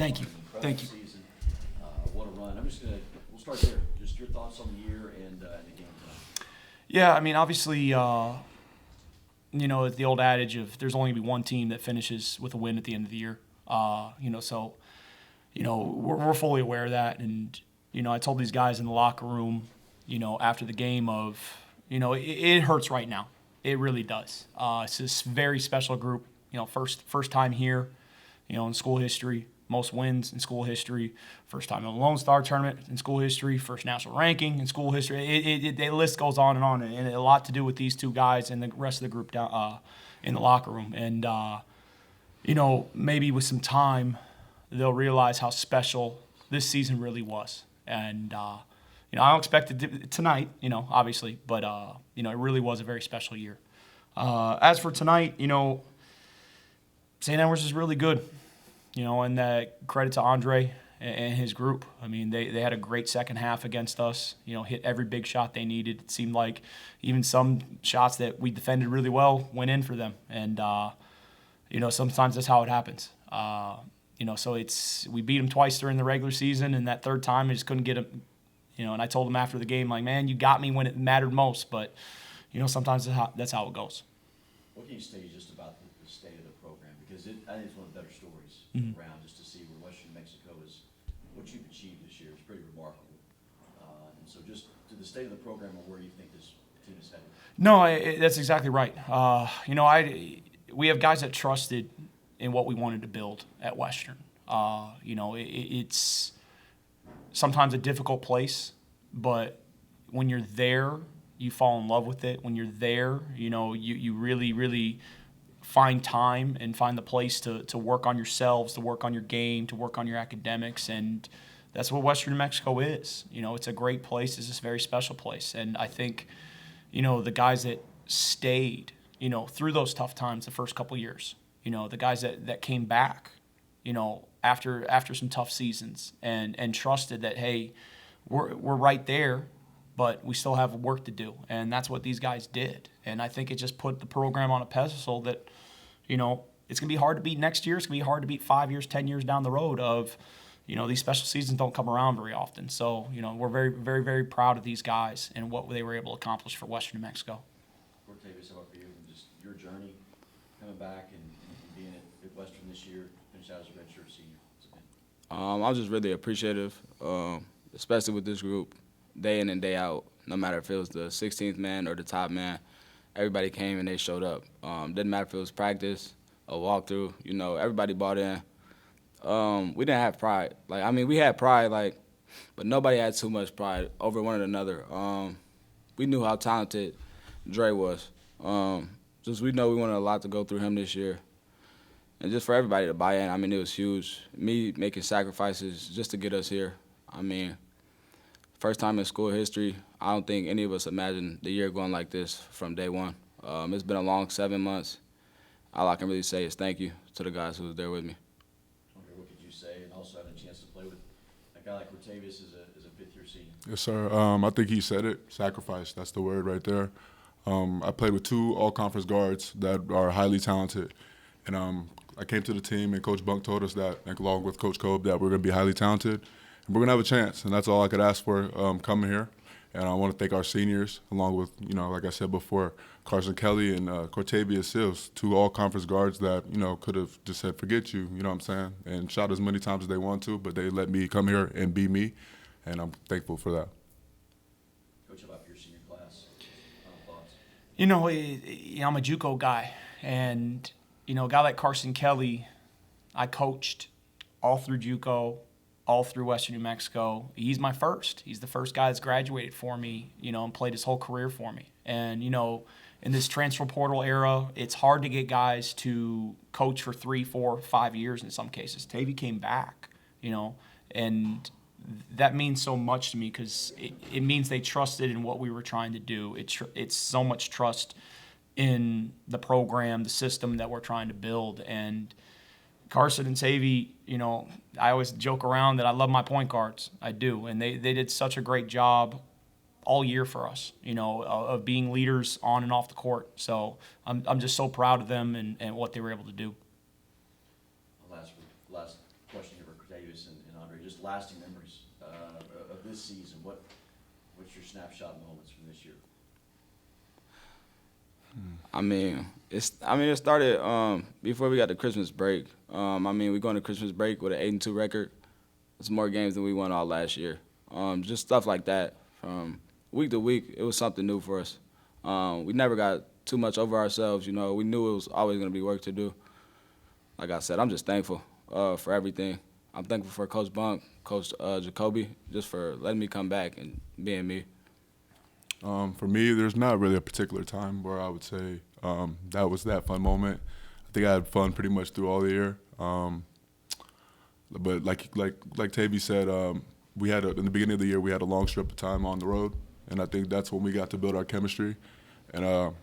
Thank you. Thank you. Season. What a run. We'll start there. Just your thoughts on the year and the game tonight. Yeah, I mean, obviously, the old adage of there's only going to be one team that finishes with a win at the end of the year. We're fully aware of that. And, I told these guys in the locker room, after the game it hurts right now. It really does. It's this very special group, first time here, in school history, most wins in school history, first time in a Lone Star tournament in school history, first national ranking in school history. The list goes on, and a lot to do with these two guys and the rest of the group down in the locker room. And, maybe with some time, they'll realize how special this season really was. And, I don't expect it tonight, obviously, but, it really was a very special year. As for tonight, St. Edwards is really good, and credit to Andre and his group. I mean, they had a great second half against us, hit every big shot they needed. It seemed like even some shots that we defended really well went in for them. And, sometimes that's how it happens. So we beat them twice during the regular season, and that third time I just couldn't get them. And I told him after the game, like, man, you got me when it mattered most. But, sometimes that's how it goes. What can you say just about the state of the program? Because I think it's one of the better stories around, just to see where Western New Mexico is, what you've achieved this year is pretty remarkable. And so just to the state of the program and where you think this team is headed. No, that's exactly right. We have guys that trusted in what we wanted to build at Western. It's sometimes a difficult place, but when you're there, you fall in love with it. When you're there, you really, really find time and find the place to work on yourselves, to work on your game, to work on your academics. And that's what Western New Mexico is. It's a great place. It's a very special place. And I think, the guys that stayed, through those tough times the first couple years, the guys that came back, after some tough seasons and trusted that, hey, we're right there, but we still have work to do. And that's what these guys did. And I think it just put the program on a pedestal that, it's going to be hard to beat next year. It's going to be hard to beat 5 years, 10 years down the road of, these special seasons don't come around very often. So, we're very, very, very proud of these guys and what they were able to accomplish for Western New Mexico. Quarterfinals, how about for you? Just your journey coming back and being at Western this year, finish out as a redshirt senior. I was just really appreciative, especially with this group, day in and day out. No matter if it was the 16th man or the top man, everybody came and they showed up. Didn't matter if it was practice, a walkthrough. Everybody bought in. We didn't have pride. We had pride, but nobody had too much pride over one another. We knew how talented Dre was. We know we wanted a lot to go through him this year. And just for everybody to buy in, it was huge. Me making sacrifices just to get us here. First time in school history, I don't think any of us imagined the year going like this from day one. It's been a long 7 months. All I can really say is thank you to the guys who was there with me. Okay, what could you say? And also having a chance to play with a guy like Quarterfinals as a fifth-year senior. Yes, sir. I think he said it. Sacrifice. That's the word right there. I played with two all-conference guards that are highly talented. And I came to the team, and Coach Bunk told us that, along with Coach Cobe, that we're going to be highly talented. And we're going to have a chance, and that's all I could ask for coming here. And I want to thank our seniors, along with, like I said before, Carson Kelly and Cortavia Sills, two all-conference guards that, could have just said, forget you, you know what I'm saying, and shot as many times as they want to, but they let me come here and be me, and I'm thankful for that. Coach, how about your senior class? Thoughts? I'm a JUCO guy, and, a guy like Carson Kelly, I coached all through JUCO, all through Western New Mexico. He's my first. He's the first guy that's graduated for me, and played his whole career for me. And, in this transfer portal era, it's hard to get guys to coach for 3, 4, 5 years in some cases. Tavy came back, and that means so much to me because it means they trusted in what we were trying to do. It's so much trust in the program, the system that we're trying to build. And Carson and Tavy, I always joke around that I love my point guards. I do. And they did such a great job all year for us, of being leaders on and off the court. So I'm just so proud of them and what they were able to do. Last question here for lasting memories of this season? What's your snapshot moments from this year? It started before we got the Christmas break. We going to Christmas break with an 8-2 record. It's more games than we won all last year. Just stuff like that. From week to week, it was something new for us. We never got too much over ourselves. We knew it was always going to be work to do. Like I said, I'm just thankful for everything. I'm thankful for Coach Bunk, Coach Jacoby, just for letting me come back and being me. For me, there's not really a particular time where I would say that was that fun moment. I think I had fun pretty much through all the year. But like Tavy said, we had in the beginning of the year we had a long strip of time on the road, and I think that's when we got to build our chemistry and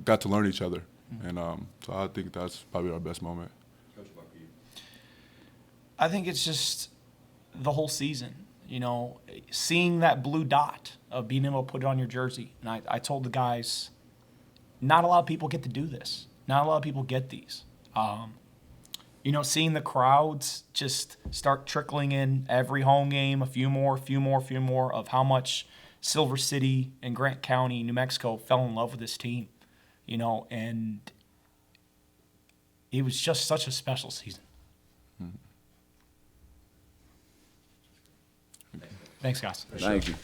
got to learn each other. And so I think that's probably our best moment. Coach, about you? I think it's just the whole season. Seeing that blue dot of being able to put it on your jersey. And I told the guys, not a lot of people get to do this. Not a lot of people get these. Seeing the crowds just start trickling in every home game, a few more of how much Silver City and Grant County, New Mexico fell in love with this team, and it was just such a special season. Thanks, guys. Thank you.